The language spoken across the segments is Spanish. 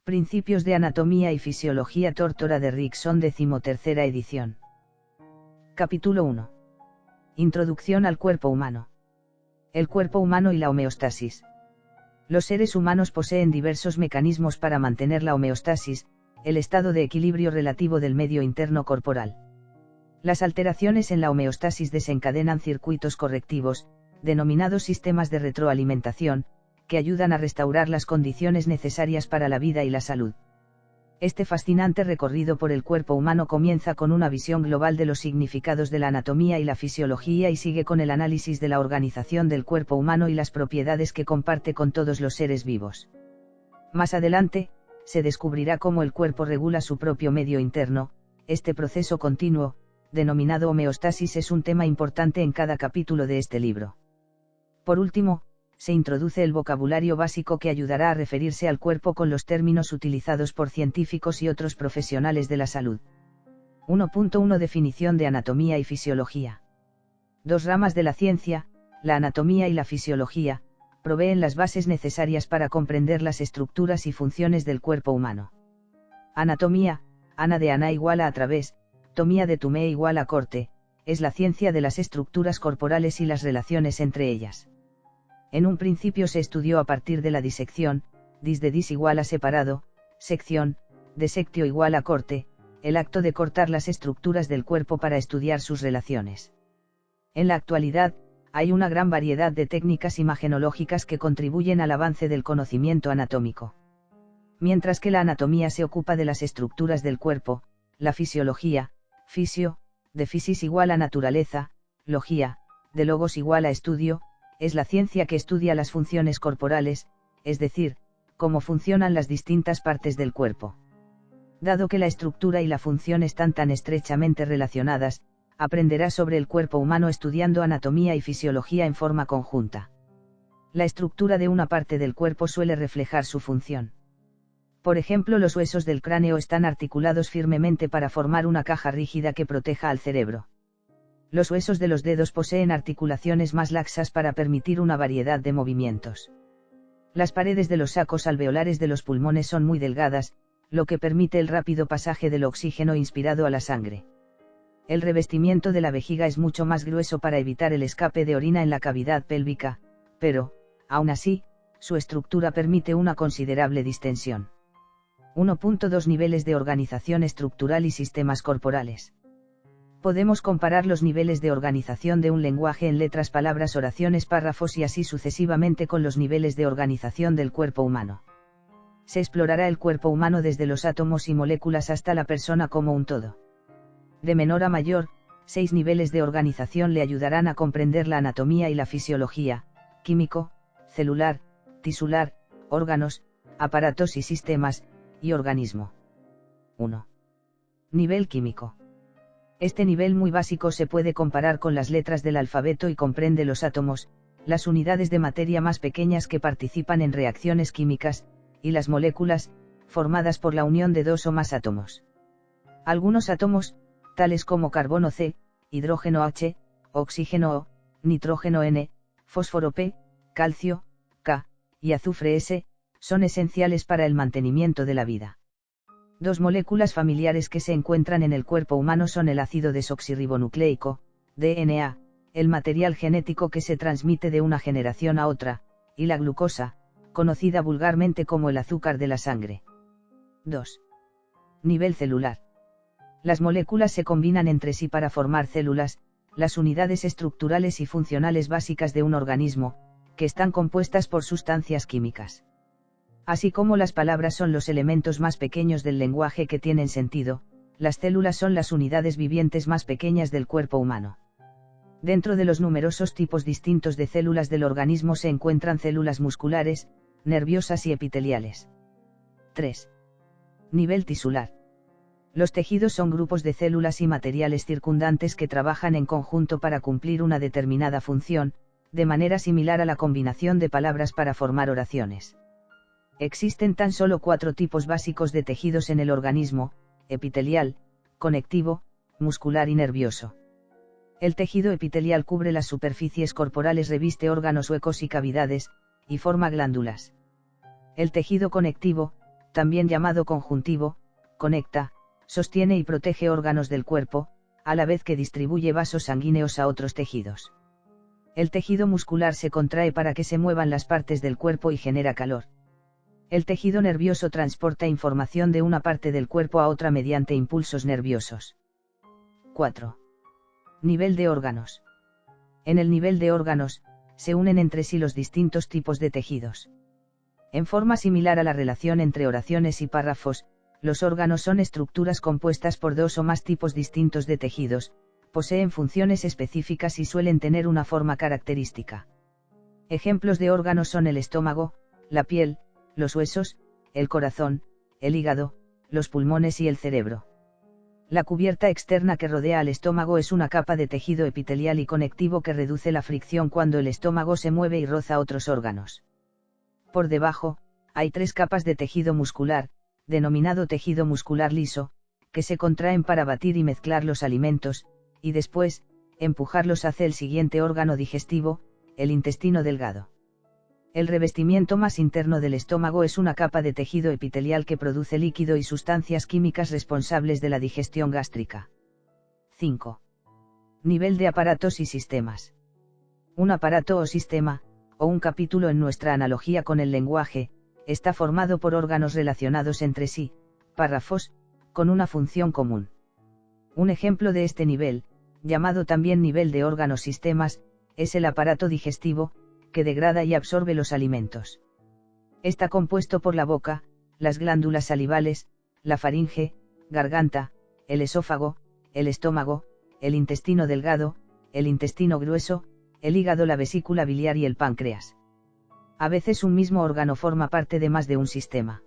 Principios de Anatomía y Fisiología Tórtora de Rickson 13ª edición. Capítulo 1. Introducción al cuerpo humano. El cuerpo humano y la homeostasis. Los seres humanos poseen diversos mecanismos para mantener la homeostasis, el estado de equilibrio relativo del medio interno corporal. Las alteraciones en la homeostasis desencadenan circuitos correctivos, denominados sistemas de retroalimentación, que ayudan a restaurar las condiciones necesarias para la vida y la salud. Este fascinante recorrido por el cuerpo humano comienza con una visión global de los significados de la anatomía y la fisiología y sigue con el análisis de la organización del cuerpo humano y las propiedades que comparte con todos los seres vivos. Más adelante, se descubrirá cómo el cuerpo regula su propio medio interno. Este proceso continuo, denominado homeostasis, es un tema importante en cada capítulo de este libro. Por último, se introduce el vocabulario básico que ayudará a referirse al cuerpo con los términos utilizados por científicos y otros profesionales de la salud. 1.1 Definición de anatomía y fisiología. Dos ramas de la ciencia, la anatomía y la fisiología, proveen las bases necesarias para comprender las estructuras y funciones del cuerpo humano. Anatomía, ana de ana igual a través, tomía de tumé igual a corte, es la ciencia de las estructuras corporales y las relaciones entre ellas. En un principio se estudió a partir de la disección, dis de dis igual a separado, sección, desectio igual a corte, el acto de cortar las estructuras del cuerpo para estudiar sus relaciones. En la actualidad, hay una gran variedad de técnicas imagenológicas que contribuyen al avance del conocimiento anatómico. Mientras que la anatomía se ocupa de las estructuras del cuerpo, la fisiología, fisio, de physis igual a naturaleza, logía, de logos igual a estudio, es la ciencia que estudia las funciones corporales, es decir, cómo funcionan las distintas partes del cuerpo. Dado que la estructura y la función están tan estrechamente relacionadas, aprenderá sobre el cuerpo humano estudiando anatomía y fisiología en forma conjunta. La estructura de una parte del cuerpo suele reflejar su función. Por ejemplo, los huesos del cráneo están articulados firmemente para formar una caja rígida que proteja al cerebro. Los huesos de los dedos poseen articulaciones más laxas para permitir una variedad de movimientos. Las paredes de los sacos alveolares de los pulmones son muy delgadas, lo que permite el rápido pasaje del oxígeno inspirado a la sangre. El revestimiento de la vejiga es mucho más grueso para evitar el escape de orina en la cavidad pélvica, pero, aún así, su estructura permite una considerable distensión. 1.2 Niveles de organización estructural y sistemas corporales. Podemos comparar los niveles de organización de un lenguaje en letras, palabras, oraciones, párrafos y así sucesivamente con los niveles de organización del cuerpo humano. Se explorará el cuerpo humano desde los átomos y moléculas hasta la persona como un todo. De menor a mayor, 6 niveles de organización le ayudarán a comprender la anatomía y la fisiología: químico, celular, tisular, órganos, aparatos y sistemas, y organismo. 1. Nivel químico. Este nivel muy básico se puede comparar con las letras del alfabeto y comprende los átomos, las unidades de materia más pequeñas que participan en reacciones químicas, y las moléculas, formadas por la unión de dos o más átomos. Algunos átomos, tales como carbono C, hidrógeno H, oxígeno O, nitrógeno N, fósforo P, calcio, K, y azufre S, son esenciales para el mantenimiento de la vida. Dos moléculas familiares que se encuentran en el cuerpo humano son el ácido desoxirribonucleico, DNA, el material genético que se transmite de una generación a otra, y la glucosa, conocida vulgarmente como el azúcar de la sangre. 2. Nivel celular. Las moléculas se combinan entre sí para formar células, las unidades estructurales y funcionales básicas de un organismo, que están compuestas por sustancias químicas. Así como las palabras son los elementos más pequeños del lenguaje que tienen sentido, las células son las unidades vivientes más pequeñas del cuerpo humano. Dentro de los numerosos tipos distintos de células del organismo se encuentran células musculares, nerviosas y epiteliales. 3. Nivel tisular. Los tejidos son grupos de células y materiales circundantes que trabajan en conjunto para cumplir una determinada función, de manera similar a la combinación de palabras para formar oraciones. Existen tan solo 4 tipos básicos de tejidos en el organismo: epitelial, conectivo, muscular y nervioso. El tejido epitelial cubre las superficies corporales, reviste órganos, huecos y cavidades, y forma glándulas. El tejido conectivo, también llamado conjuntivo, conecta, sostiene y protege órganos del cuerpo, a la vez que distribuye vasos sanguíneos a otros tejidos. El tejido muscular se contrae para que se muevan las partes del cuerpo y genera calor. El tejido nervioso transporta información de una parte del cuerpo a otra mediante impulsos nerviosos. 4. Nivel de órganos. En el nivel de órganos, se unen entre sí los distintos tipos de tejidos. En forma similar a la relación entre oraciones y párrafos, los órganos son estructuras compuestas por dos o más tipos distintos de tejidos, poseen funciones específicas y suelen tener una forma característica. Ejemplos de órganos son el estómago, la piel, los huesos, el corazón, el hígado, los pulmones y el cerebro. La cubierta externa que rodea al estómago es una capa de tejido epitelial y conectivo que reduce la fricción cuando el estómago se mueve y roza otros órganos. Por debajo, hay 3 capas de tejido muscular, denominado tejido muscular liso, que se contraen para batir y mezclar los alimentos, y después, empujarlos hacia el siguiente órgano digestivo, el intestino delgado. El revestimiento más interno del estómago es una capa de tejido epitelial que produce líquido y sustancias químicas responsables de la digestión gástrica. 5. Nivel de aparatos y sistemas. Un aparato o sistema, o un capítulo en nuestra analogía con el lenguaje, está formado por órganos relacionados entre sí, párrafos, con una función común. Un ejemplo de este nivel, llamado también nivel de órganos-sistemas, es el aparato digestivo, que degrada y absorbe los alimentos. Está compuesto por la boca, las glándulas salivales, la faringe, garganta, el esófago, el estómago, el intestino delgado, el intestino grueso, el hígado, la vesícula biliar y el páncreas. A veces un mismo órgano forma parte de más de un sistema.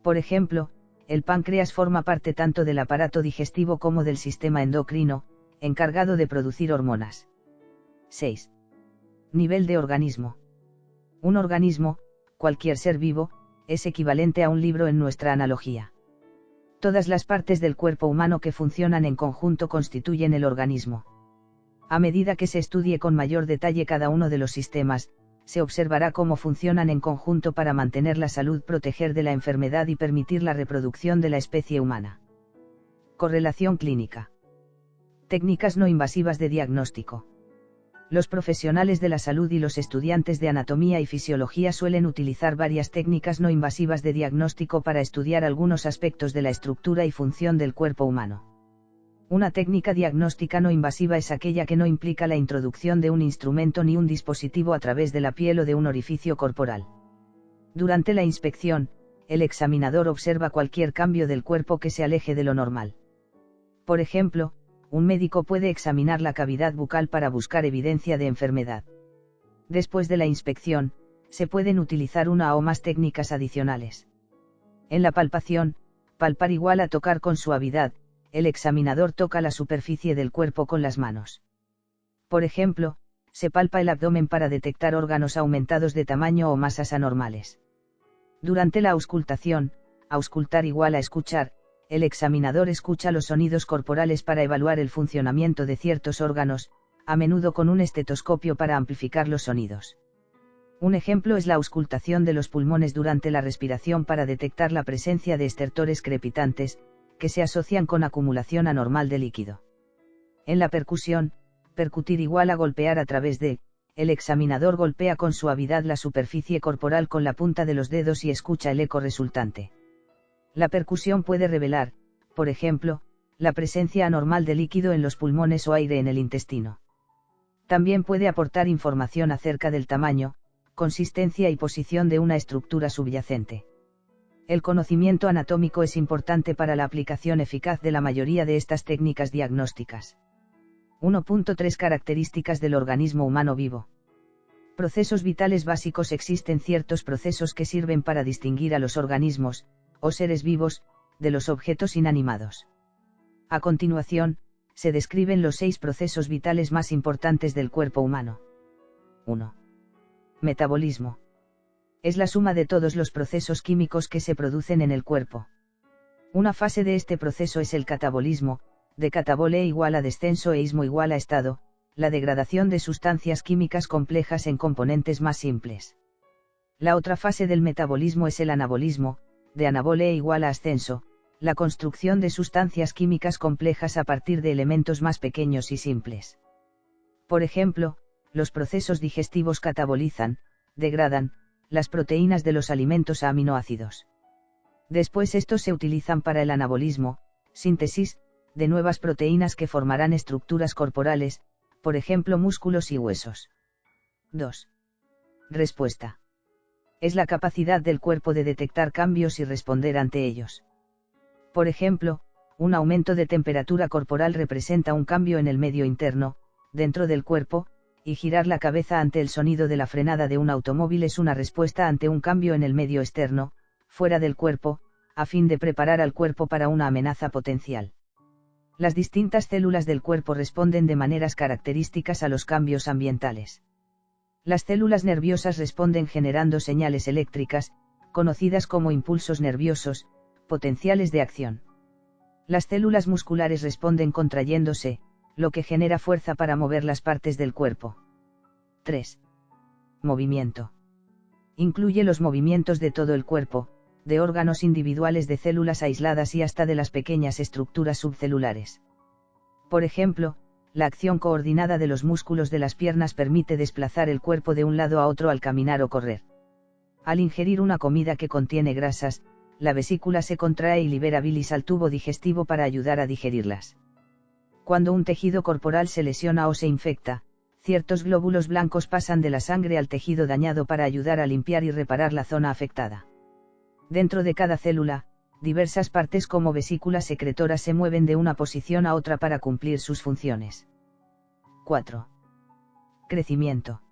Por ejemplo, el páncreas forma parte tanto del aparato digestivo como del sistema endocrino, encargado de producir hormonas. 6. Nivel de organismo. Un organismo, cualquier ser vivo, es equivalente a un libro en nuestra analogía. Todas las partes del cuerpo humano que funcionan en conjunto constituyen el organismo. A medida que se estudie con mayor detalle cada uno de los sistemas, se observará cómo funcionan en conjunto para mantener la salud, proteger de la enfermedad y permitir la reproducción de la especie humana. Correlación clínica. Técnicas no invasivas de diagnóstico. Los profesionales de la salud y los estudiantes de anatomía y fisiología suelen utilizar varias técnicas no invasivas de diagnóstico para estudiar algunos aspectos de la estructura y función del cuerpo humano. Una técnica diagnóstica no invasiva es aquella que no implica la introducción de un instrumento ni un dispositivo a través de la piel o de un orificio corporal. Durante la inspección, el examinador observa cualquier cambio del cuerpo que se aleje de lo normal. Por ejemplo, un médico puede examinar la cavidad bucal para buscar evidencia de enfermedad. Después de la inspección, se pueden utilizar una o más técnicas adicionales. En la palpación, palpar igual a tocar con suavidad, el examinador toca la superficie del cuerpo con las manos. Por ejemplo, se palpa el abdomen para detectar órganos aumentados de tamaño o masas anormales. Durante la auscultación, auscultar igual a escuchar, el examinador escucha los sonidos corporales para evaluar el funcionamiento de ciertos órganos, a menudo con un estetoscopio para amplificar los sonidos. Un ejemplo es la auscultación de los pulmones durante la respiración para detectar la presencia de estertores crepitantes, que se asocian con acumulación anormal de líquido. En la percusión, percutir igual a golpear a través de, el examinador golpea con suavidad la superficie corporal con la punta de los dedos y escucha el eco resultante. La percusión puede revelar, por ejemplo, la presencia anormal de líquido en los pulmones o aire en el intestino. También puede aportar información acerca del tamaño, consistencia y posición de una estructura subyacente. El conocimiento anatómico es importante para la aplicación eficaz de la mayoría de estas técnicas diagnósticas. 1.3 Características del organismo humano vivo. Procesos vitales básicos. Existen ciertos procesos que sirven para distinguir a los organismos, o seres vivos, de los objetos inanimados. A continuación, se describen los 6 procesos vitales más importantes del cuerpo humano. 1. Metabolismo. Es la suma de todos los procesos químicos que se producen en el cuerpo. Una fase de este proceso es el catabolismo, de catabole igual a descenso e ismo igual a estado, la degradación de sustancias químicas complejas en componentes más simples. La otra fase del metabolismo es el anabolismo, de anabole igual a ascenso, la construcción de sustancias químicas complejas a partir de elementos más pequeños y simples. Por ejemplo, los procesos digestivos catabolizan, degradan, las proteínas de los alimentos a aminoácidos. Después estos se utilizan para el anabolismo, síntesis, de nuevas proteínas que formarán estructuras corporales, por ejemplo músculos y huesos. 2. Respuesta. Es la capacidad del cuerpo de detectar cambios y responder ante ellos. Por ejemplo, un aumento de temperatura corporal representa un cambio en el medio interno, dentro del cuerpo, y girar la cabeza ante el sonido de la frenada de un automóvil es una respuesta ante un cambio en el medio externo, fuera del cuerpo, a fin de preparar al cuerpo para una amenaza potencial. Las distintas células del cuerpo responden de maneras características a los cambios ambientales. Las células nerviosas responden generando señales eléctricas, conocidas como impulsos nerviosos, potenciales de acción. Las células musculares responden contrayéndose, lo que genera fuerza para mover las partes del cuerpo. 3. Movimiento. Incluye los movimientos de todo el cuerpo, de órganos individuales, de células aisladas y hasta de las pequeñas estructuras subcelulares. Por ejemplo, la acción coordinada de los músculos de las piernas permite desplazar el cuerpo de un lado a otro al caminar o correr. Al ingerir una comida que contiene grasas, la vesícula se contrae y libera bilis al tubo digestivo para ayudar a digerirlas. Cuando un tejido corporal se lesiona o se infecta, ciertos glóbulos blancos pasan de la sangre al tejido dañado para ayudar a limpiar y reparar la zona afectada. Dentro de cada célula, diversas partes como vesículas secretoras se mueven de una posición a otra para cumplir sus funciones. 4. Crecimiento.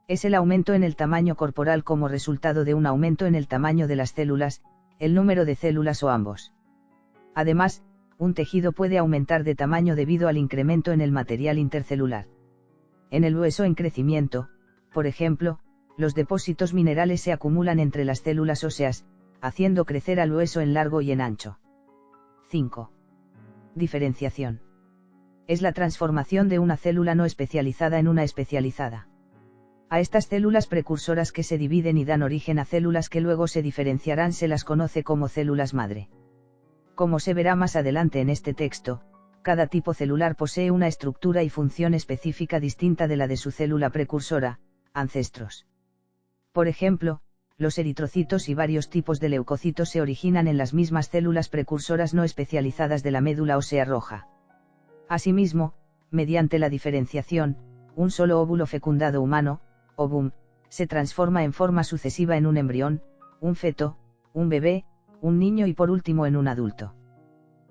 Es el aumento en el tamaño corporal como resultado de un aumento en el tamaño de las células, el número de células o ambos. Además, un tejido puede aumentar de tamaño debido al incremento en el material intercelular. En el hueso en crecimiento, por ejemplo, los depósitos minerales se acumulan entre las células óseas, haciendo crecer al hueso en largo y en ancho. 5. Diferenciación. Es la transformación de una célula no especializada en una especializada. A estas células precursoras que se dividen y dan origen a células que luego se diferenciarán se las conoce como células madre. Como se verá más adelante en este texto, cada tipo celular posee una estructura y función específica distinta de la de su célula precursora, ancestros. Por ejemplo, los eritrocitos y varios tipos de leucocitos se originan en las mismas células precursoras no especializadas de la médula ósea roja. Asimismo, mediante la diferenciación, un solo óvulo fecundado humano, ovum, se transforma en forma sucesiva en un embrión, un feto, un bebé, un niño y por último en un adulto.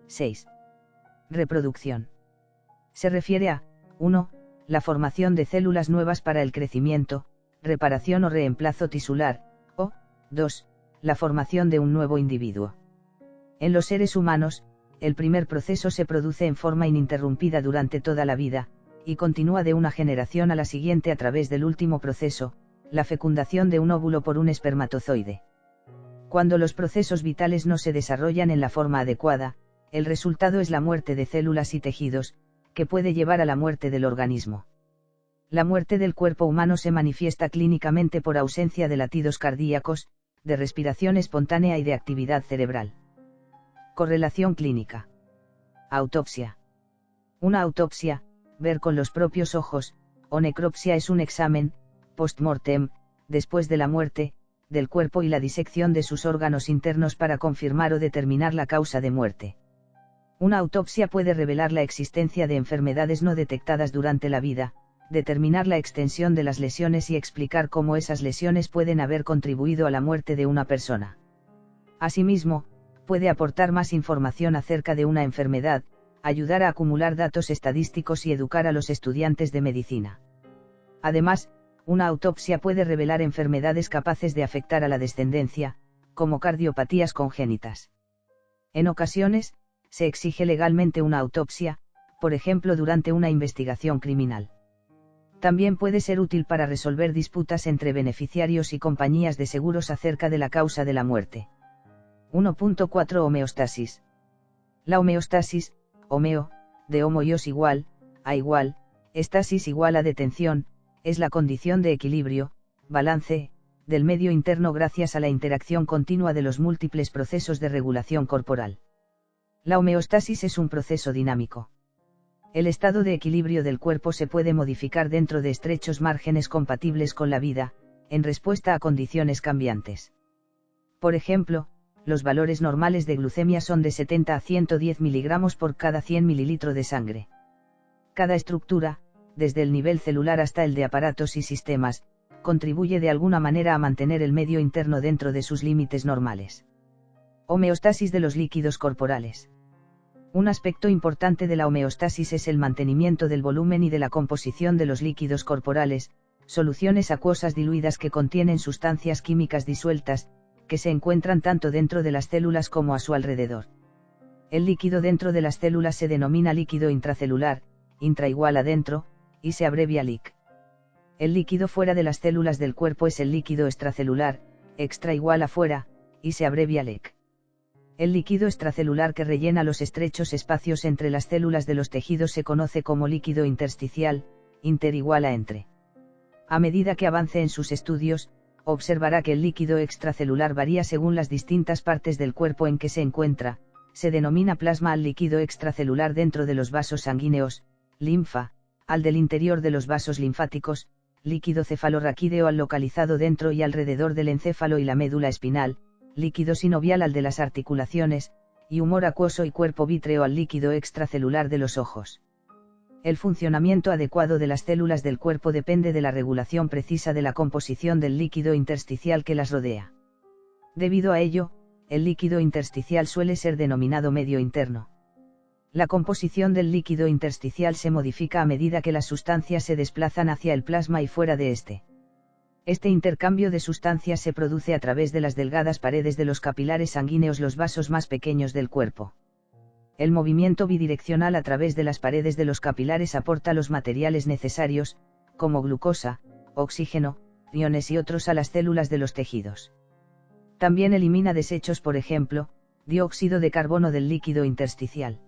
6. Reproducción. Se refiere a 1. La formación de células nuevas para el crecimiento, reparación o reemplazo tisular, o 2. La formación de un nuevo individuo. En los seres humanos, el primer proceso se produce en forma ininterrumpida durante toda la vida, y continúa de una generación a la siguiente a través del último proceso, la fecundación de un óvulo por un espermatozoide. Cuando los procesos vitales no se desarrollan en la forma adecuada, el resultado es la muerte de células y tejidos, que puede llevar a la muerte del organismo. La muerte del cuerpo humano se manifiesta clínicamente por ausencia de latidos cardíacos, de respiración espontánea y de actividad cerebral. Correlación clínica. Autopsia. Una autopsia, ver con los propios ojos, o necropsia es un examen, post-mortem, después de la muerte, del cuerpo y la disección de sus órganos internos para confirmar o determinar la causa de muerte. Una autopsia puede revelar la existencia de enfermedades no detectadas durante la vida, determinar la extensión de las lesiones y explicar cómo esas lesiones pueden haber contribuido a la muerte de una persona. Asimismo, puede aportar más información acerca de una enfermedad, ayudar a acumular datos estadísticos y educar a los estudiantes de medicina. Además, una autopsia puede revelar enfermedades capaces de afectar a la descendencia, como cardiopatías congénitas. En ocasiones, se exige legalmente una autopsia, por ejemplo durante una investigación criminal. También puede ser útil para resolver disputas entre beneficiarios y compañías de seguros acerca de la causa de la muerte. 1.4 Homeostasis. La homeostasis, homeo, de homoios igual, a igual, estasis igual a detención, es la condición de equilibrio, balance, del medio interno gracias a la interacción continua de los múltiples procesos de regulación corporal. La homeostasis es un proceso dinámico. El estado de equilibrio del cuerpo se puede modificar dentro de estrechos márgenes compatibles con la vida, en respuesta a condiciones cambiantes. Por ejemplo, los valores normales de glucemia son de 70 a 110 mg por cada 100 ml de sangre. Cada estructura, desde el nivel celular hasta el de aparatos y sistemas, contribuye de alguna manera a mantener el medio interno dentro de sus límites normales. Homeostasis de los líquidos corporales. Un aspecto importante de la homeostasis es el mantenimiento del volumen y de la composición de los líquidos corporales, soluciones acuosas diluidas que contienen sustancias químicas disueltas, que se encuentran tanto dentro de las células como a su alrededor. El líquido dentro de las células se denomina líquido intracelular, intra igual adentro, y se abrevia LIC. El líquido fuera de las células del cuerpo es el líquido extracelular, extra igual afuera, y se abrevia LEC. El líquido extracelular que rellena los estrechos espacios entre las células de los tejidos se conoce como líquido intersticial, inter igual a entre. A medida que avance en sus estudios, observará que el líquido extracelular varía según las distintas partes del cuerpo en que se encuentra. Se denomina plasma al líquido extracelular dentro de los vasos sanguíneos, linfa, al del interior de los vasos linfáticos, líquido cefalorraquídeo al localizado dentro y alrededor del encéfalo y la médula espinal, líquido sinovial al de las articulaciones, y humor acuoso y cuerpo vítreo al líquido extracelular de los ojos. El funcionamiento adecuado de las células del cuerpo depende de la regulación precisa de la composición del líquido intersticial que las rodea. Debido a ello, el líquido intersticial suele ser denominado medio interno. La composición del líquido intersticial se modifica a medida que las sustancias se desplazan hacia el plasma y fuera de este. Este intercambio de sustancias se produce a través de las delgadas paredes de los capilares sanguíneos, los vasos más pequeños del cuerpo. El movimiento bidireccional a través de las paredes de los capilares aporta los materiales necesarios, como glucosa, oxígeno, iones y otros a las células de los tejidos. También elimina desechos, por ejemplo, dióxido de carbono del líquido intersticial.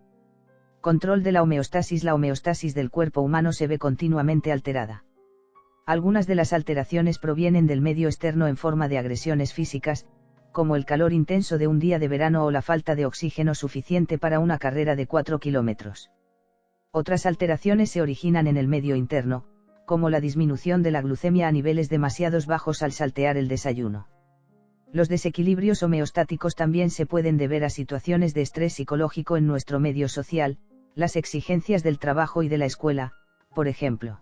Control de la homeostasis. La homeostasis del cuerpo humano se ve continuamente alterada. Algunas de las alteraciones provienen del medio externo en forma de agresiones físicas, como el calor intenso de un día de verano o la falta de oxígeno suficiente para una carrera de 4 kilómetros. Otras alteraciones se originan en el medio interno, como la disminución de la glucemia a niveles demasiado bajos al saltear el desayuno. Los desequilibrios homeostáticos también se pueden deber a situaciones de estrés psicológico en nuestro medio social, las exigencias del trabajo y de la escuela, por ejemplo.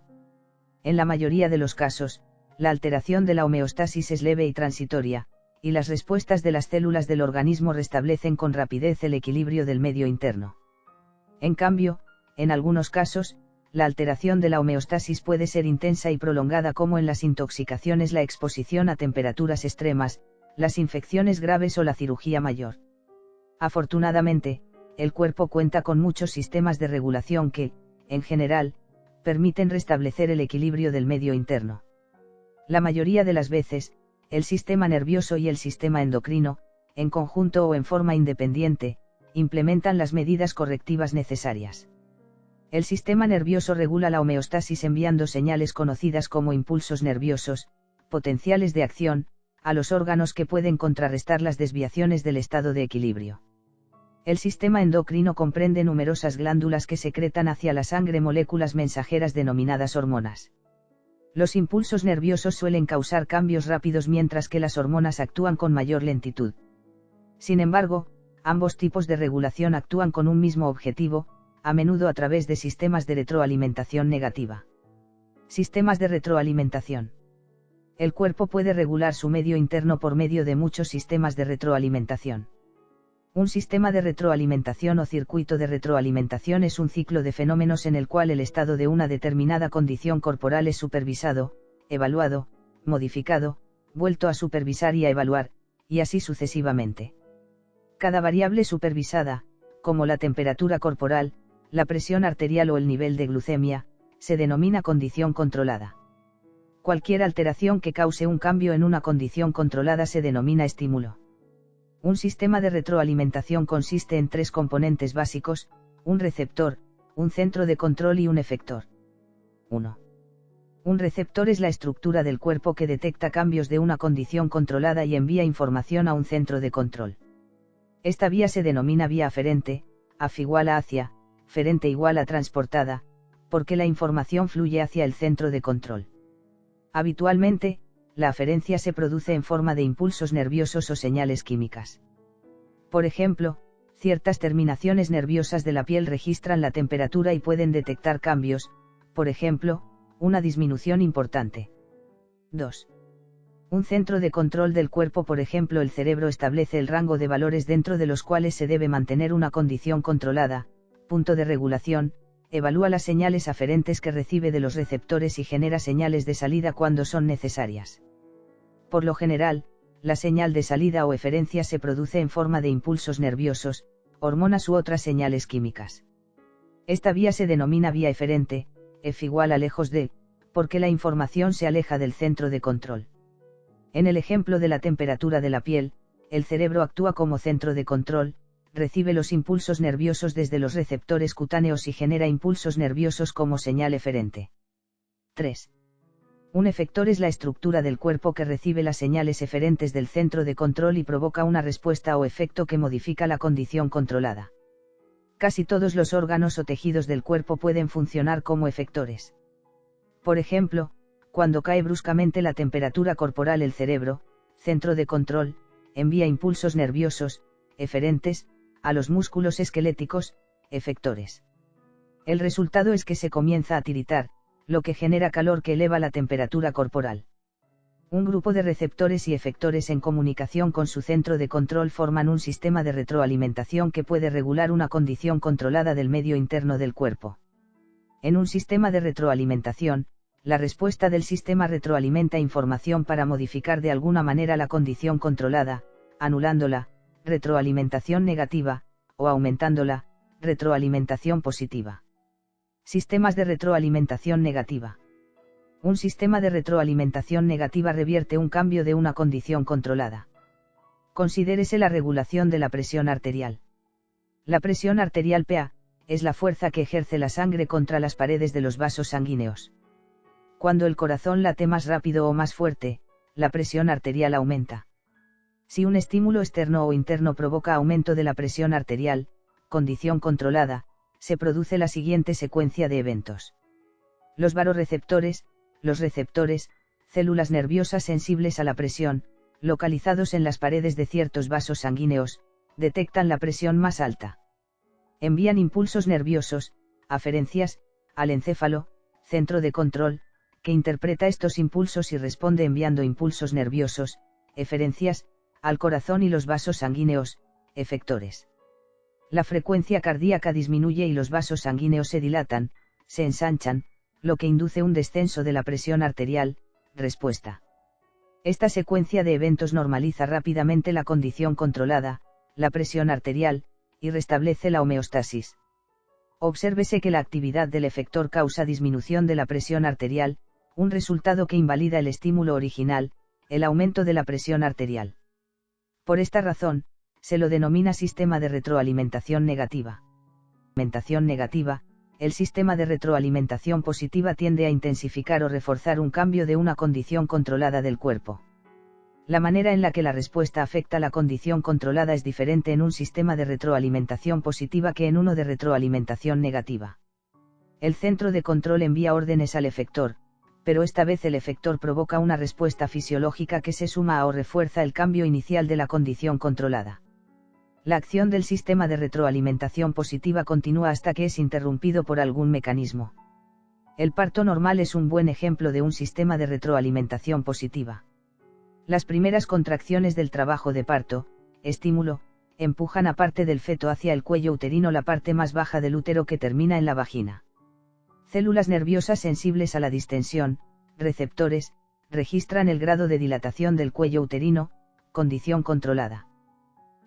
En la mayoría de los casos, la alteración de la homeostasis es leve y transitoria, y las respuestas de las células del organismo restablecen con rapidez el equilibrio del medio interno. En cambio, en algunos casos, la alteración de la homeostasis puede ser intensa y prolongada, como en las intoxicaciones, la exposición a temperaturas extremas, las infecciones graves o la cirugía mayor. Afortunadamente, el cuerpo cuenta con muchos sistemas de regulación que, en general, permiten restablecer el equilibrio del medio interno. La mayoría de las veces, el sistema nervioso y el sistema endocrino, en conjunto o en forma independiente, implementan las medidas correctivas necesarias. El sistema nervioso regula la homeostasis enviando señales conocidas como impulsos nerviosos, potenciales de acción, a los órganos que pueden contrarrestar las desviaciones del estado de equilibrio. El sistema endocrino comprende numerosas glándulas que secretan hacia la sangre moléculas mensajeras denominadas hormonas. Los impulsos nerviosos suelen causar cambios rápidos mientras que las hormonas actúan con mayor lentitud. Sin embargo, ambos tipos de regulación actúan con un mismo objetivo, a menudo a través de sistemas de retroalimentación negativa. Sistemas de retroalimentación. El cuerpo puede regular su medio interno por medio de muchos sistemas de retroalimentación. Un sistema de retroalimentación o circuito de retroalimentación es un ciclo de fenómenos en el cual el estado de una determinada condición corporal es supervisado, evaluado, modificado, vuelto a supervisar y a evaluar, y así sucesivamente. Cada variable supervisada, como la temperatura corporal, la presión arterial o el nivel de glucemia, se denomina condición controlada. Cualquier alteración que cause un cambio en una condición controlada se denomina estímulo. Un sistema de retroalimentación consiste en tres componentes básicos: un receptor, un centro de control y un efector. 1. Un receptor es la estructura del cuerpo que detecta cambios de una condición controlada y envía información a un centro de control. Esta vía se denomina vía aferente, af igual a hacia, ferente igual a transportada, porque la información fluye hacia el centro de control. Habitualmente, la aferencia se produce en forma de impulsos nerviosos o señales químicas. Por ejemplo, ciertas terminaciones nerviosas de la piel registran la temperatura y pueden detectar cambios, por ejemplo, una disminución importante. 2. Un centro de control del cuerpo, por ejemplo el cerebro, establece el rango de valores dentro de los cuales se debe mantener una condición controlada, punto de regulación, evalúa las señales aferentes que recibe de los receptores y genera señales de salida cuando son necesarias. Por lo general, la señal de salida o eferencia se produce en forma de impulsos nerviosos, hormonas u otras señales químicas. Esta vía se denomina vía eferente, F igual a lejos de, porque la información se aleja del centro de control. En el ejemplo de la temperatura de la piel, el cerebro actúa como centro de control, recibe los impulsos nerviosos desde los receptores cutáneos y genera impulsos nerviosos como señal eferente. 3. Un efector es la estructura del cuerpo que recibe las señales eferentes del centro de control y provoca una respuesta o efecto que modifica la condición controlada. Casi todos los órganos o tejidos del cuerpo pueden funcionar como efectores. Por ejemplo, cuando cae bruscamente la temperatura corporal, el cerebro, centro de control, envía impulsos nerviosos, eferentes, a los músculos esqueléticos, efectores. El resultado es que se comienza a tiritar, lo que genera calor que eleva la temperatura corporal. Un grupo de receptores y efectores en comunicación con su centro de control forman un sistema de retroalimentación que puede regular una condición controlada del medio interno del cuerpo. En un sistema de retroalimentación, la respuesta del sistema retroalimenta información para modificar de alguna manera la condición controlada, anulándola, retroalimentación negativa, o aumentándola, retroalimentación positiva. Sistemas de retroalimentación negativa. Un sistema de retroalimentación negativa revierte un cambio de una condición controlada. Considérese la regulación de la presión arterial. La presión arterial PA, es la fuerza que ejerce la sangre contra las paredes de los vasos sanguíneos. Cuando el corazón late más rápido o más fuerte, la presión arterial aumenta. Si un estímulo externo o interno provoca aumento de la presión arterial, condición controlada, se produce la siguiente secuencia de eventos. Los vasoreceptores, los receptores, células nerviosas sensibles a la presión, localizados en las paredes de ciertos vasos sanguíneos, detectan la presión más alta. Envían impulsos nerviosos, aferencias, al encéfalo, centro de control, que interpreta estos impulsos y responde enviando impulsos nerviosos, eferencias, al corazón y los vasos sanguíneos, efectores. La frecuencia cardíaca disminuye y los vasos sanguíneos se dilatan, se ensanchan, lo que induce un descenso de la presión arterial, respuesta. Esta secuencia de eventos normaliza rápidamente la condición controlada, la presión arterial, y restablece la homeostasis. Obsérvese que la actividad del efector causa disminución de la presión arterial, un resultado que invalida el estímulo original, el aumento de la presión arterial. Por esta razón, se lo denomina sistema de retroalimentación negativa. Alimentación negativa. El sistema de retroalimentación positiva tiende a intensificar o reforzar un cambio de una condición controlada del cuerpo. La manera en la que la respuesta afecta la condición controlada es diferente en un sistema de retroalimentación positiva que en uno de retroalimentación negativa. El centro de control envía órdenes al efector, pero esta vez el efector provoca una respuesta fisiológica que se suma a o refuerza el cambio inicial de la condición controlada. La acción del sistema de retroalimentación positiva continúa hasta que es interrumpido por algún mecanismo. El parto normal es un buen ejemplo de un sistema de retroalimentación positiva. Las primeras contracciones del trabajo de parto, estímulo, empujan a parte del feto hacia el cuello uterino, la parte más baja del útero que termina en la vagina. Células nerviosas sensibles a la distensión, receptores, registran el grado de dilatación del cuello uterino, condición controlada.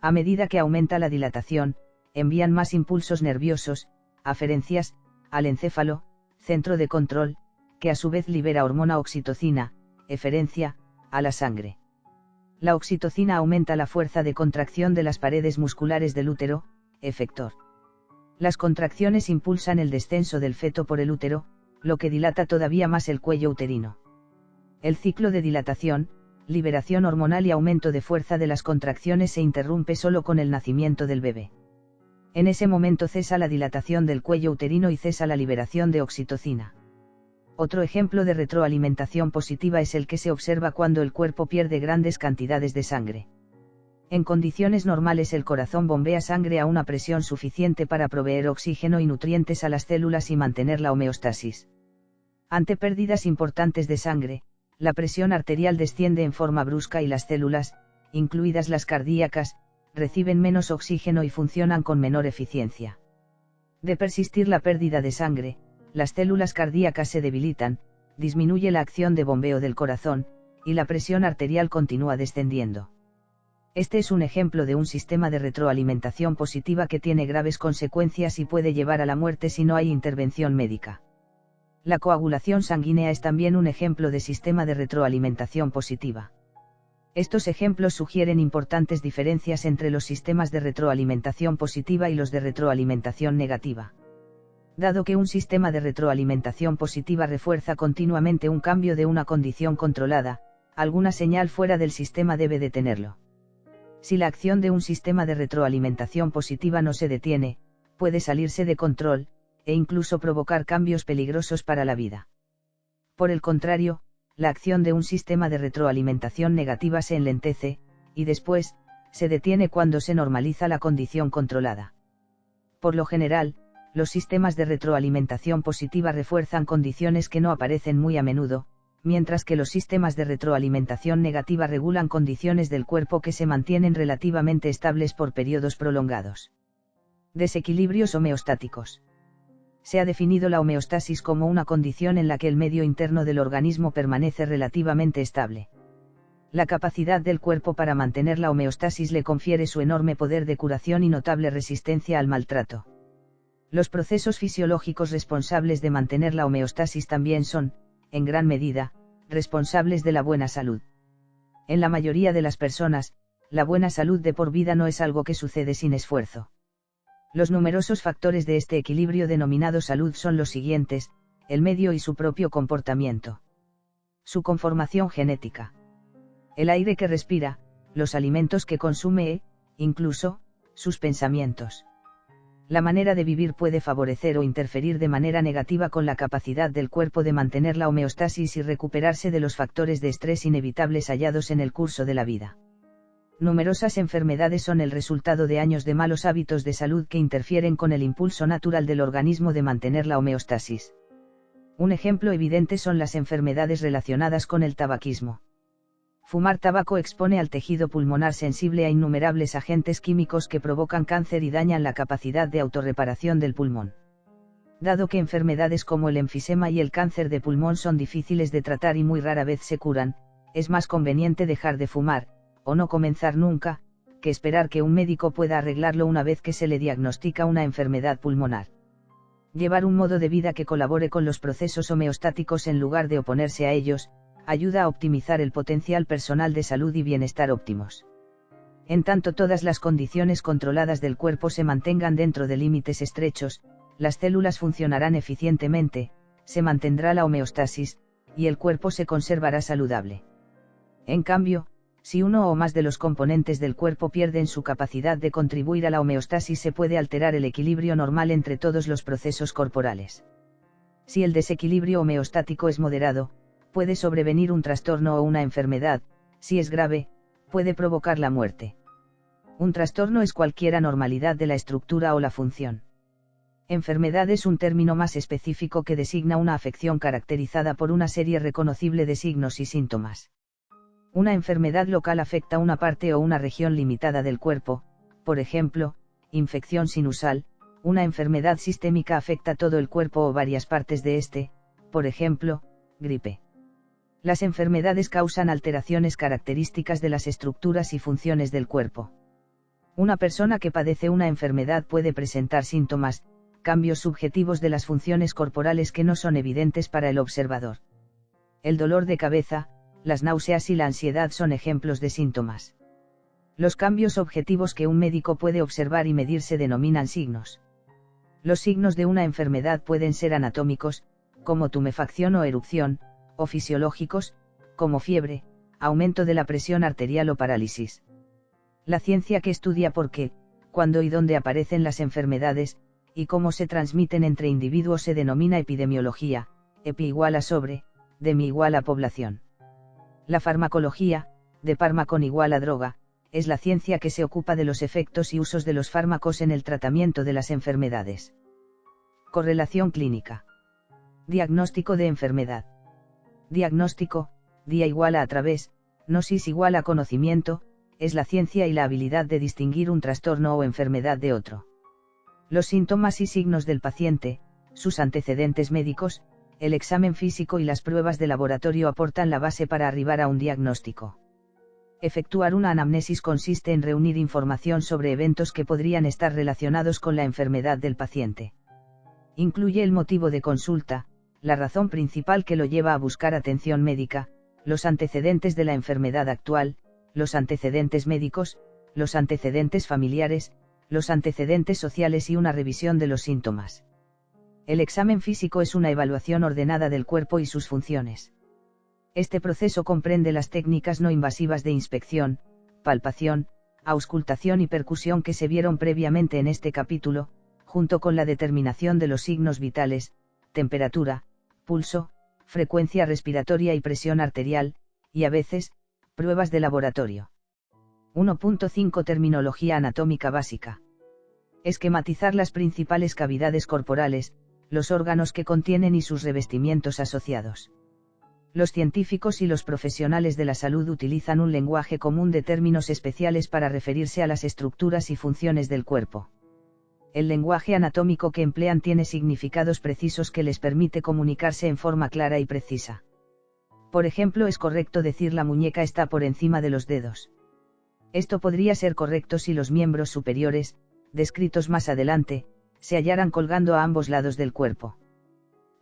A medida que aumenta la dilatación, envían más impulsos nerviosos, aferencias, al encéfalo, centro de control, que a su vez libera hormona oxitocina, eferencia, a la sangre. La oxitocina aumenta la fuerza de contracción de las paredes musculares del útero, efector. Las contracciones impulsan el descenso del feto por el útero, lo que dilata todavía más el cuello uterino. El ciclo de dilatación, liberación hormonal y aumento de fuerza de las contracciones se interrumpe solo con el nacimiento del bebé. En ese momento cesa la dilatación del cuello uterino y cesa la liberación de oxitocina. Otro ejemplo de retroalimentación positiva es el que se observa cuando el cuerpo pierde grandes cantidades de sangre. En condiciones normales el corazón bombea sangre a una presión suficiente para proveer oxígeno y nutrientes a las células y mantener la homeostasis. Ante pérdidas importantes de sangre, la presión arterial desciende en forma brusca y las células, incluidas las cardíacas, reciben menos oxígeno y funcionan con menor eficiencia. De persistir la pérdida de sangre, las células cardíacas se debilitan, disminuye la acción de bombeo del corazón, y la presión arterial continúa descendiendo. Este es un ejemplo de un sistema de retroalimentación positiva que tiene graves consecuencias y puede llevar a la muerte si no hay intervención médica. La coagulación sanguínea es también un ejemplo de sistema de retroalimentación positiva. Estos ejemplos sugieren importantes diferencias entre los sistemas de retroalimentación positiva y los de retroalimentación negativa. Dado que un sistema de retroalimentación positiva refuerza continuamente un cambio de una condición controlada, alguna señal fuera del sistema debe detenerlo. Si la acción de un sistema de retroalimentación positiva no se detiene, puede salirse de control, e incluso provocar cambios peligrosos para la vida. Por el contrario, la acción de un sistema de retroalimentación negativa se enlentece, y después, se detiene cuando se normaliza la condición controlada. Por lo general, los sistemas de retroalimentación positiva refuerzan condiciones que no aparecen muy a menudo, mientras que los sistemas de retroalimentación negativa regulan condiciones del cuerpo que se mantienen relativamente estables por periodos prolongados. Desequilibrios homeostáticos. Se ha definido la homeostasis como una condición en la que el medio interno del organismo permanece relativamente estable. La capacidad del cuerpo para mantener la homeostasis le confiere su enorme poder de curación y notable resistencia al maltrato. Los procesos fisiológicos responsables de mantener la homeostasis también son, en gran medida, responsables de la buena salud. En la mayoría de las personas, la buena salud de por vida no es algo que sucede sin esfuerzo. Los numerosos factores de este equilibrio denominado salud son los siguientes: el medio y su propio comportamiento. Su conformación genética. El aire que respira, los alimentos que consume e, incluso, sus pensamientos. La manera de vivir puede favorecer o interferir de manera negativa con la capacidad del cuerpo de mantener la homeostasis y recuperarse de los factores de estrés inevitables hallados en el curso de la vida. Numerosas enfermedades son el resultado de años de malos hábitos de salud que interfieren con el impulso natural del organismo de mantener la homeostasis. Un ejemplo evidente son las enfermedades relacionadas con el tabaquismo. Fumar tabaco expone al tejido pulmonar sensible a innumerables agentes químicos que provocan cáncer y dañan la capacidad de autorreparación del pulmón. Dado que enfermedades como el enfisema y el cáncer de pulmón son difíciles de tratar y muy rara vez se curan, es más conveniente dejar de fumar, o no comenzar nunca, que esperar que un médico pueda arreglarlo una vez que se le diagnostica una enfermedad pulmonar. Llevar un modo de vida que colabore con los procesos homeostáticos en lugar de oponerse a ellos, ayuda a optimizar el potencial personal de salud y bienestar óptimos. En tanto todas las condiciones controladas del cuerpo se mantengan dentro de límites estrechos, las células funcionarán eficientemente, se mantendrá la homeostasis, y el cuerpo se conservará saludable. En cambio, si uno o más de los componentes del cuerpo pierden su capacidad de contribuir a la homeostasis, se puede alterar el equilibrio normal entre todos los procesos corporales. Si el desequilibrio homeostático es moderado, puede sobrevenir un trastorno o una enfermedad; si es grave, puede provocar la muerte. Un trastorno es cualquier anormalidad de la estructura o la función. Enfermedad es un término más específico que designa una afección caracterizada por una serie reconocible de signos y síntomas. Una enfermedad local afecta una parte o una región limitada del cuerpo, por ejemplo, infección sinusal; una enfermedad sistémica afecta todo el cuerpo o varias partes de este, por ejemplo, gripe. Las enfermedades causan alteraciones características de las estructuras y funciones del cuerpo. Una persona que padece una enfermedad puede presentar síntomas, cambios subjetivos de las funciones corporales que no son evidentes para el observador. El dolor de cabeza, las náuseas y la ansiedad son ejemplos de síntomas. Los cambios objetivos que un médico puede observar y medir se denominan signos. Los signos de una enfermedad pueden ser anatómicos, como tumefacción o erupción, o fisiológicos, como fiebre, aumento de la presión arterial o parálisis. La ciencia que estudia por qué, cuándo y dónde aparecen las enfermedades, y cómo se transmiten entre individuos se denomina epidemiología, epi igual a sobre, demi igual a población. La farmacología, de fármacon igual a droga, es la ciencia que se ocupa de los efectos y usos de los fármacos en el tratamiento de las enfermedades. Correlación clínica. Diagnóstico de enfermedad. Diagnóstico, dia igual a través, gnosis igual a conocimiento, es la ciencia y la habilidad de distinguir un trastorno o enfermedad de otro. Los síntomas y signos del paciente, sus antecedentes médicos, el examen físico y las pruebas de laboratorio aportan la base para arribar a un diagnóstico. Efectuar una anamnesis consiste en reunir información sobre eventos que podrían estar relacionados con la enfermedad del paciente. Incluye el motivo de consulta, la razón principal que lo lleva a buscar atención médica, los antecedentes de la enfermedad actual, los antecedentes médicos, los antecedentes familiares, los antecedentes sociales y una revisión de los síntomas. El examen físico es una evaluación ordenada del cuerpo y sus funciones. Este proceso comprende las técnicas no invasivas de inspección, palpación, auscultación y percusión que se vieron previamente en este capítulo, junto con la determinación de los signos vitales, temperatura, pulso, frecuencia respiratoria y presión arterial, y a veces, pruebas de laboratorio. 1.5 Terminología anatómica básica. Esquematizar las principales cavidades corporales, los órganos que contienen y sus revestimientos asociados. Los científicos y los profesionales de la salud utilizan un lenguaje común de términos especiales para referirse a las estructuras y funciones del cuerpo. El lenguaje anatómico que emplean tiene significados precisos que les permite comunicarse en forma clara y precisa. Por ejemplo, es correcto decir la muñeca está por encima de los dedos. Esto podría ser correcto si los miembros superiores, descritos más adelante, se hallaran colgando a ambos lados del cuerpo.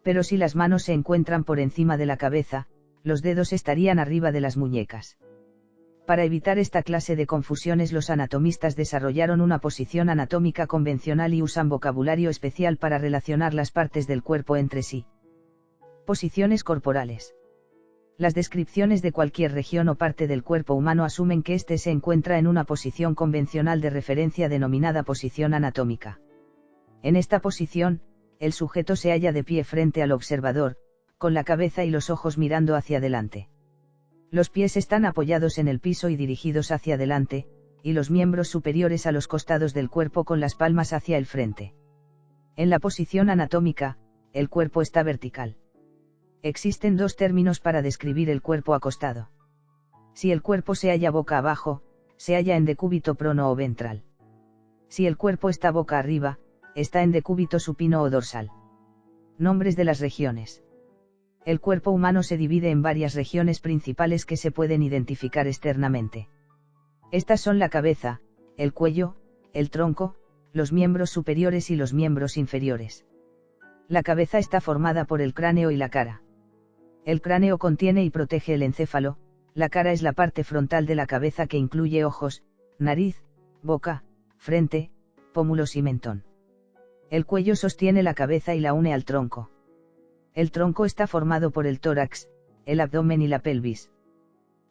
Pero si las manos se encuentran por encima de la cabeza, los dedos estarían arriba de las muñecas. Para evitar esta clase de confusiones, los anatomistas desarrollaron una posición anatómica convencional y usan vocabulario especial para relacionar las partes del cuerpo entre sí. Posiciones corporales. Las descripciones de cualquier región o parte del cuerpo humano asumen que éste se encuentra en una posición convencional de referencia denominada posición anatómica. En esta posición, el sujeto se halla de pie frente al observador, con la cabeza y los ojos mirando hacia adelante. Los pies están apoyados en el piso y dirigidos hacia adelante, y los miembros superiores a los costados del cuerpo con las palmas hacia el frente. En la posición anatómica, el cuerpo está vertical. Existen dos términos para describir el cuerpo acostado. Si el cuerpo se halla boca abajo, se halla en decúbito prono o ventral. Si el cuerpo está boca arriba, está en decúbito supino o dorsal. Nombres de las regiones. El cuerpo humano se divide en varias regiones principales que se pueden identificar externamente. Estas son la cabeza, el cuello, el tronco, los miembros superiores y los miembros inferiores. La cabeza está formada por el cráneo y la cara. El cráneo contiene y protege el encéfalo, la cara es la parte frontal de la cabeza que incluye ojos, nariz, boca, frente, pómulos y mentón. El cuello sostiene la cabeza y la une al tronco. El tronco está formado por el tórax, el abdomen y la pelvis.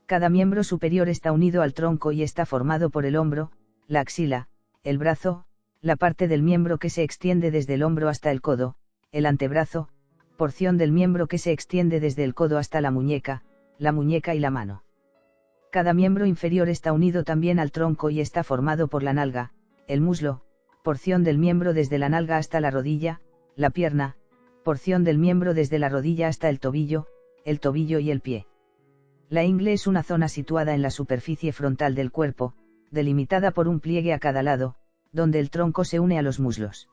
Cada miembro superior está unido al tronco y está formado por el hombro, la axila, el brazo, la parte del miembro que se extiende desde el hombro hasta el codo, el antebrazo, porción del miembro que se extiende desde el codo hasta la muñeca y la mano. Cada miembro inferior está unido también al tronco y está formado por la nalga, el muslo, porción del miembro desde la nalga hasta la rodilla, la pierna, porción del miembro desde la rodilla hasta el tobillo y el pie. La ingle es una zona situada en la superficie frontal del cuerpo, delimitada por un pliegue a cada lado, donde el tronco se une a los muslos.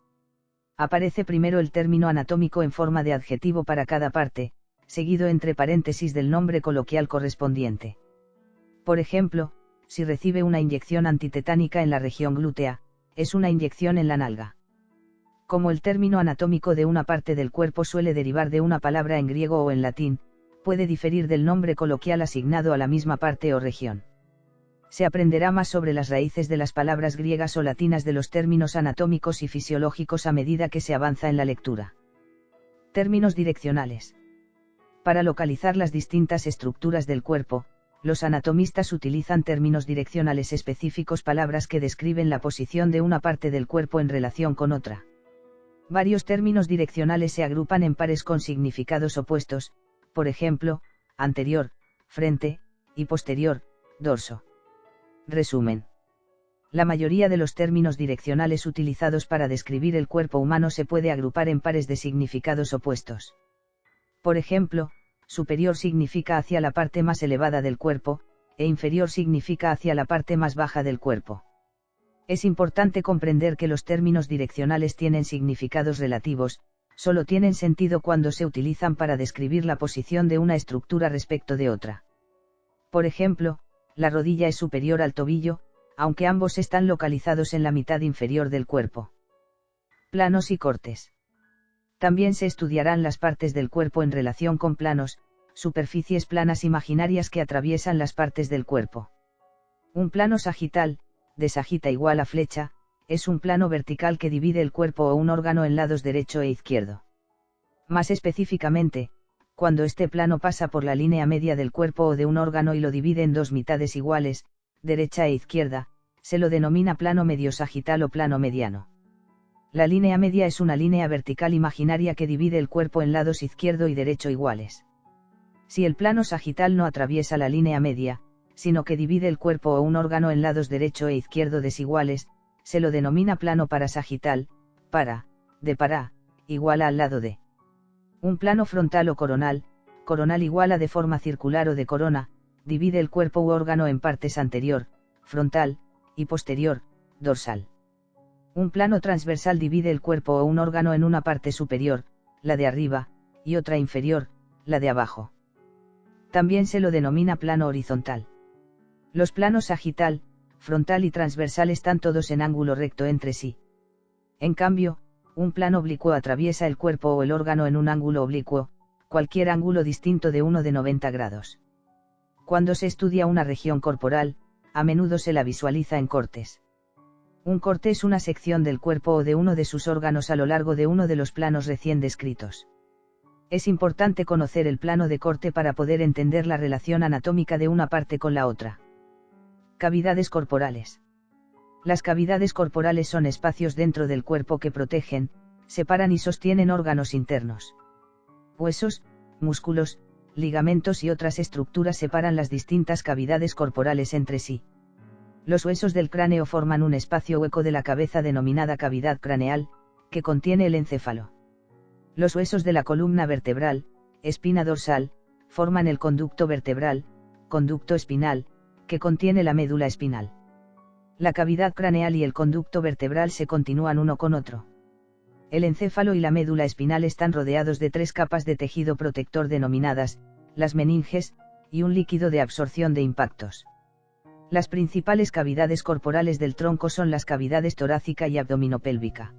Aparece primero el término anatómico en forma de adjetivo para cada parte, seguido entre paréntesis del nombre coloquial correspondiente. Por ejemplo, si recibe una inyección antitetánica en la región glútea, es una inyección en la nalga. Como el término anatómico de una parte del cuerpo suele derivar de una palabra en griego o en latín, puede diferir del nombre coloquial asignado a la misma parte o región. Se aprenderá más sobre las raíces de las palabras griegas o latinas de los términos anatómicos y fisiológicos a medida que se avanza en la lectura. Términos direccionales. Para localizar las distintas estructuras del cuerpo, los anatomistas utilizan términos direccionales específicos, palabras que describen la posición de una parte del cuerpo en relación con otra. Varios términos direccionales se agrupan en pares con significados opuestos, por ejemplo, anterior, frente, y posterior, dorso. Resumen. La mayoría de los términos direccionales utilizados para describir el cuerpo humano se puede agrupar en pares de significados opuestos. Por ejemplo, superior significa hacia la parte más elevada del cuerpo, e inferior significa hacia la parte más baja del cuerpo. Es importante comprender que los términos direccionales tienen significados relativos, solo tienen sentido cuando se utilizan para describir la posición de una estructura respecto de otra. Por ejemplo, la rodilla es superior al tobillo, aunque ambos están localizados en la mitad inferior del cuerpo. Planos y cortes. También se estudiarán las partes del cuerpo en relación con planos, superficies planas imaginarias que atraviesan las partes del cuerpo. Un plano sagital, de sagita igual a flecha, es un plano vertical que divide el cuerpo o un órgano en lados derecho e izquierdo. Más específicamente, cuando este plano pasa por la línea media del cuerpo o de un órgano y lo divide en dos mitades iguales, derecha e izquierda, se lo denomina plano medio sagital o plano mediano. La línea media es una línea vertical imaginaria que divide el cuerpo en lados izquierdo y derecho iguales. Si el plano sagital no atraviesa la línea media, sino que divide el cuerpo o un órgano en lados derecho e izquierdo desiguales, se lo denomina plano parasagital, de para, igual al lado de. Un plano frontal o coronal igual a de forma circular o de corona, divide el cuerpo u órgano en partes anterior, frontal, y posterior, dorsal. Un plano transversal divide el cuerpo o un órgano en una parte superior, la de arriba, y otra inferior, la de abajo. También se lo denomina plano horizontal. Los planos sagital, frontal y transversal están todos en ángulo recto entre sí. En cambio, un plano oblicuo atraviesa el cuerpo o el órgano en un ángulo oblicuo, cualquier ángulo distinto de uno de 90 grados. Cuando se estudia una región corporal, a menudo se la visualiza en cortes. Un corte es una sección del cuerpo o de uno de sus órganos a lo largo de uno de los planos recién descritos. Es importante conocer el plano de corte para poder entender la relación anatómica de una parte con la otra. Cavidades corporales. Las cavidades corporales son espacios dentro del cuerpo que protegen, separan y sostienen órganos internos. Huesos, músculos, ligamentos y otras estructuras separan las distintas cavidades corporales entre sí. Los huesos del cráneo forman un espacio hueco de la cabeza denominada cavidad craneal, que contiene el encéfalo. Los huesos de la columna vertebral, espina dorsal, forman el conducto vertebral, conducto espinal, que contiene la médula espinal. La cavidad craneal y el conducto vertebral se continúan uno con otro. El encéfalo y la médula espinal están rodeados de 3 capas de tejido protector denominadas, las meninges, y un líquido de absorción de impactos. Las principales cavidades corporales del tronco son las cavidades torácica y abdominopélvica.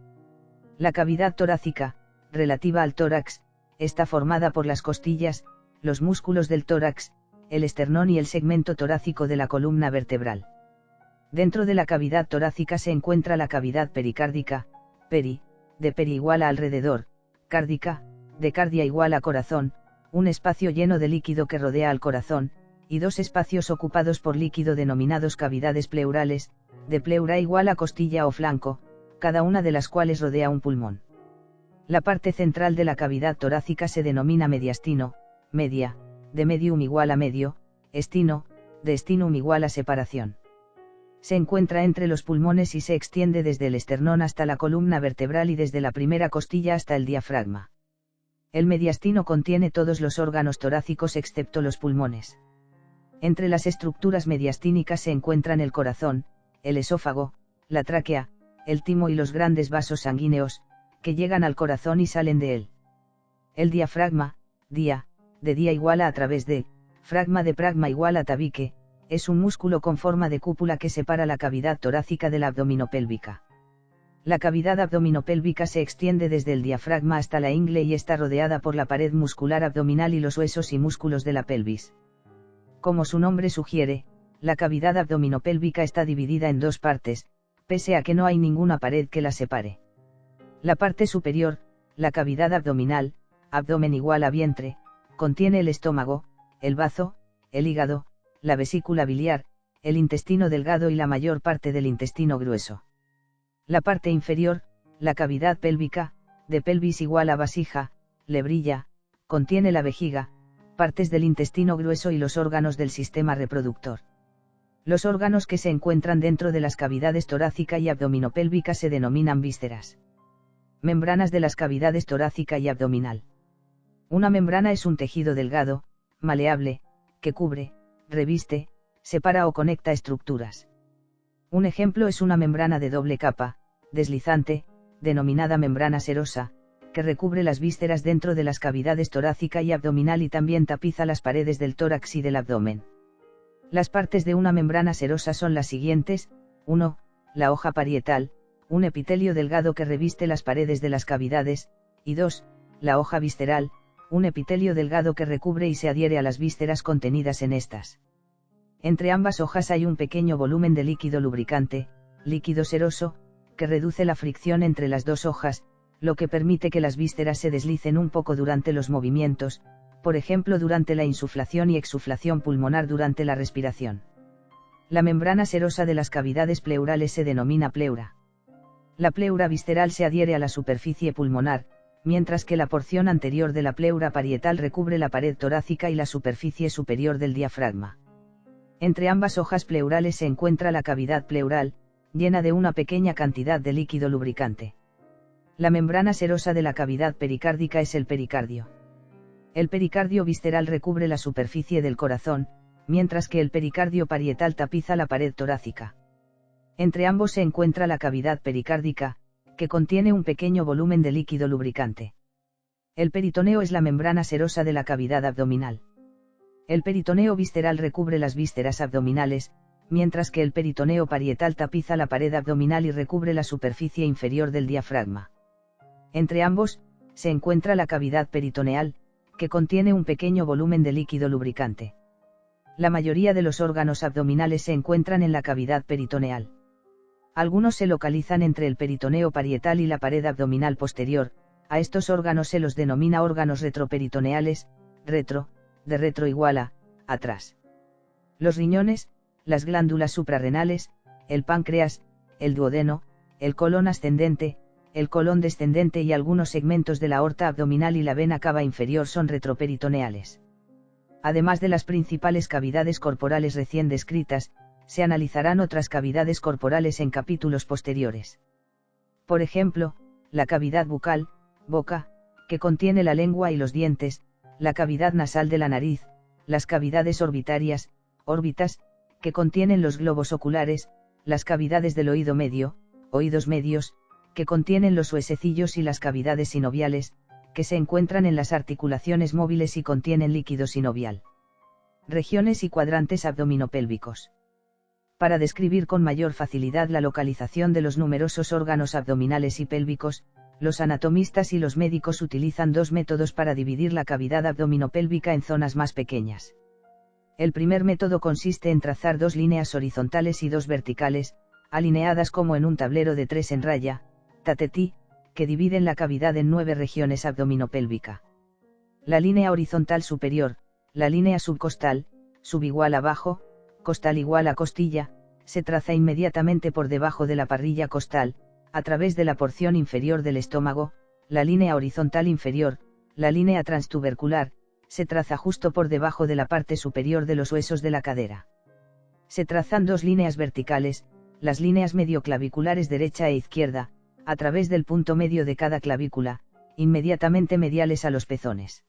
La cavidad torácica, relativa al tórax, está formada por las costillas, los músculos del tórax, el esternón y el segmento torácico de la columna vertebral. Dentro de la cavidad torácica se encuentra la cavidad pericárdica, de peri igual a alrededor, cárdica, de cardia igual a corazón, un espacio lleno de líquido que rodea al corazón, y 2 espacios ocupados por líquido denominados cavidades pleurales, de pleura igual a costilla o flanco, cada una de las cuales rodea un pulmón. La parte central de la cavidad torácica se denomina mediastino, media, de medium igual a medio, estino, de estinum igual a separación. Se encuentra entre los pulmones y se extiende desde el esternón hasta la columna vertebral y desde la primera costilla hasta el diafragma. El mediastino contiene todos los órganos torácicos excepto los pulmones. Entre las estructuras mediastínicas se encuentran el corazón, el esófago, la tráquea, el timo y los grandes vasos sanguíneos, que llegan al corazón y salen de él. El diafragma, de día igual a través de, fragma de pragma igual a tabique, es un músculo con forma de cúpula que separa la cavidad torácica de la abdominopélvica. La cavidad abdominopélvica se extiende desde el diafragma hasta la ingle y está rodeada por la pared muscular abdominal y los huesos y músculos de la pelvis. Como su nombre sugiere, la cavidad abdominopélvica está dividida en 2 partes, pese a que no hay ninguna pared que la separe. La parte superior, la cavidad abdominal, abdomen igual a vientre, contiene el estómago, el bazo, el hígado, la vesícula biliar, el intestino delgado y la mayor parte del intestino grueso. La parte inferior, la cavidad pélvica, de pelvis igual a vasija, lebrilla, contiene la vejiga, partes del intestino grueso y los órganos del sistema reproductor. Los órganos que se encuentran dentro de las cavidades torácica y abdominopélvica se denominan vísceras. Membranas de las cavidades torácica y abdominal. Una membrana es un tejido delgado, maleable, que cubre, reviste, separa o conecta estructuras. Un ejemplo es una membrana de doble capa, deslizante, denominada membrana serosa, que recubre las vísceras dentro de las cavidades torácica y abdominal y también tapiza las paredes del tórax y del abdomen. Las partes de una membrana serosa son las siguientes: 1. La hoja parietal, un epitelio delgado que reviste las paredes de las cavidades, y 2. La hoja visceral, un epitelio delgado que recubre y se adhiere a las vísceras contenidas en estas. Entre ambas hojas hay un pequeño volumen de líquido lubricante, líquido seroso, que reduce la fricción entre las dos hojas, lo que permite que las vísceras se deslicen un poco durante los movimientos, por ejemplo durante la insuflación y exuflación pulmonar durante la respiración. La membrana serosa de las cavidades pleurales se denomina pleura. La pleura visceral se adhiere a la superficie pulmonar, mientras que la porción anterior de la pleura parietal recubre la pared torácica y la superficie superior del diafragma. Entre ambas hojas pleurales se encuentra la cavidad pleural, llena de una pequeña cantidad de líquido lubricante. La membrana serosa de la cavidad pericárdica es el pericardio. El pericardio visceral recubre la superficie del corazón, mientras que el pericardio parietal tapiza la pared torácica. Entre ambos se encuentra la cavidad pericárdica, que contiene un pequeño volumen de líquido lubricante. El peritoneo es la membrana serosa de la cavidad abdominal. El peritoneo visceral recubre las vísceras abdominales, mientras que el peritoneo parietal tapiza la pared abdominal y recubre la superficie inferior del diafragma. Entre ambos, se encuentra la cavidad peritoneal, que contiene un pequeño volumen de líquido lubricante. La mayoría de los órganos abdominales se encuentran en la cavidad peritoneal. Algunos se localizan entre el peritoneo parietal y la pared abdominal posterior. A estos órganos se los denomina órganos retroperitoneales, retro, de retro igual a, atrás. Los riñones, las glándulas suprarrenales, el páncreas, el duodeno, el colon ascendente, el colon descendente y algunos segmentos de la aorta abdominal y la vena cava inferior son retroperitoneales. Además de las principales cavidades corporales recién descritas, se analizarán otras cavidades corporales en capítulos posteriores. Por ejemplo, la cavidad bucal, boca, que contiene la lengua y los dientes, la cavidad nasal de la nariz, las cavidades orbitarias, órbitas, que contienen los globos oculares, las cavidades del oído medio, oídos medios, que contienen los huesecillos y las cavidades sinoviales, que se encuentran en las articulaciones móviles y contienen líquido sinovial. Regiones y cuadrantes abdominopélvicos. Para describir con mayor facilidad la localización de los numerosos órganos abdominales y pélvicos, los anatomistas y los médicos utilizan dos métodos para dividir la cavidad abdominopélvica en zonas más pequeñas. El primer método consiste en trazar dos líneas horizontales y dos verticales, alineadas como en un tablero de 3 en raya, tatetí, que dividen la cavidad en 9 regiones abdominopélvica. La línea horizontal superior, la línea subcostal, sub igual a bajo, costal igual a costilla, se traza inmediatamente por debajo de la parrilla costal, a través de la porción inferior del estómago. La línea horizontal inferior, la línea transtubercular, se traza justo por debajo de la parte superior de los huesos de la cadera. Se trazan dos líneas verticales, las líneas medioclaviculares derecha e izquierda, a través del punto medio de cada clavícula, inmediatamente mediales a los pezones.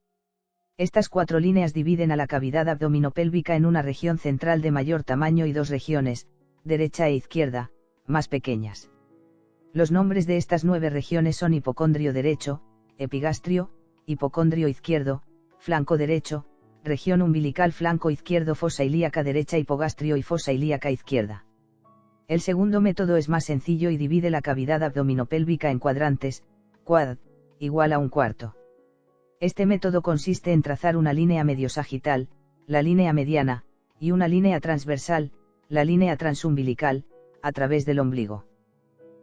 Estas 4 líneas dividen a la cavidad abdominopélvica en una región central de mayor tamaño y dos regiones, derecha e izquierda, más pequeñas. Los nombres de estas 9 regiones son hipocondrio derecho, epigastrio, hipocondrio izquierdo, flanco derecho, región umbilical flanco izquierdo, fosa ilíaca derecha, hipogastrio y fosa ilíaca izquierda. El segundo método es más sencillo y divide la cavidad abdominopélvica en cuadrantes, quad, igual a un cuarto. Este método consiste en trazar una línea mediosagital, la línea mediana, y una línea transversal, la línea transumbilical, a través del ombligo.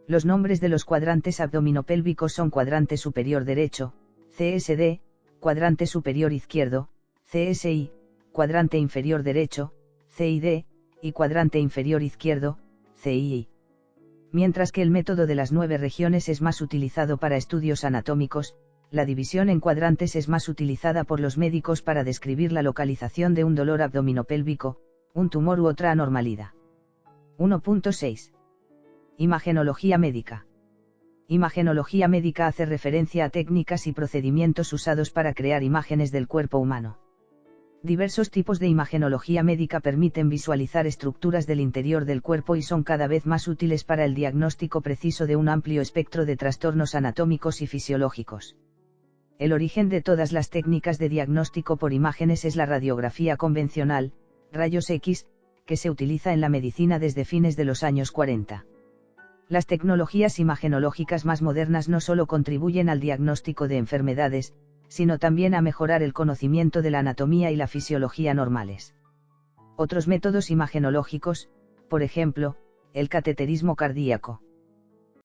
Los nombres de los cuadrantes abdominopélvicos son cuadrante superior derecho, CSD, cuadrante superior izquierdo, CSI, cuadrante inferior derecho, CID, y cuadrante inferior izquierdo, CII. Mientras que el método de las 9 regiones es más utilizado para estudios anatómicos, la división en cuadrantes es más utilizada por los médicos para describir la localización de un dolor abdominopélvico, un tumor u otra anormalidad. 1.6. Imagenología médica. Imagenología médica hace referencia a técnicas y procedimientos usados para crear imágenes del cuerpo humano. Diversos tipos de imagenología médica permiten visualizar estructuras del interior del cuerpo y son cada vez más útiles para el diagnóstico preciso de un amplio espectro de trastornos anatómicos y fisiológicos. El origen de todas las técnicas de diagnóstico por imágenes es la radiografía convencional, rayos X, que se utiliza en la medicina desde fines de los años 40. Las tecnologías imagenológicas más modernas no solo contribuyen al diagnóstico de enfermedades, sino también a mejorar el conocimiento de la anatomía y la fisiología normales. Otros métodos imagenológicos, por ejemplo, el cateterismo cardíaco.